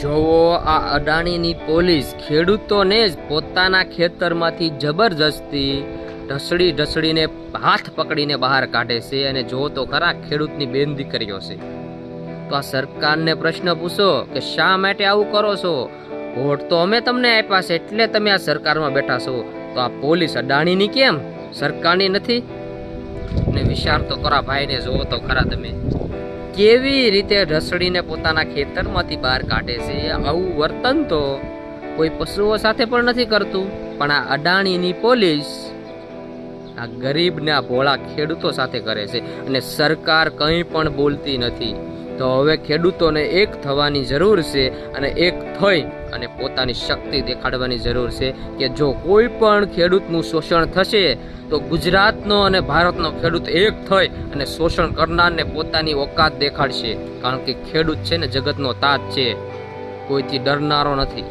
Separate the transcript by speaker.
Speaker 1: જોવો આ અડાણીની પોલીસ ખેડૂતોને જ પોતાના ખેતરમાંથી જબરજસ્તી ઢસડીને હાથ પકડીને બહાર કાઢે છે. અને જો તો ખરા ખેડૂતની બેન દીકરીઓ છે. તો આ સરકારને પ્રશ્ન પૂછો કે શા માટે આવું કરો છો? વોટ તો અમે તમને આપ્યા છે એટલે તમે આ સરકારમાં બેઠા છો. તો આ પોલીસ અડાણીની કેમ, સરકારની નથી? ને વિચાર તો ખરા ભાઈને, જોવો તો ખરા તમે કેવી રીતે ઢસડીને પોતાના ખેતરમાંથી બહાર કાઢે છે. આવું વર્તન તો કોઈ પશુઓ સાથે પણ નથી કરતું, પણ આ અડાણીની પોલીસ આ ગરીબને, આ ભોળા ખેડૂતો સાથે કરે છે. અને સરકાર કંઈ પણ બોલતી નથી. તો હવે ખેડૂતોને એક થવાની જરૂર છે અને એક થઈ અને પોતાની શક્તિ દેખાડવાની જરૂર છે કે જો કોઈ પણ ખેડૂતનું શોષણ થશે તો ગુજરાતનો અને ભારતનો ખેડૂત એક થઈ અને શોષણ કરનારને પોતાની ઓકાત દેખાડશે. કારણ કે ખેડૂત છે ને જગતનો તાજ છે, કોઈથી ડરનારો નથી.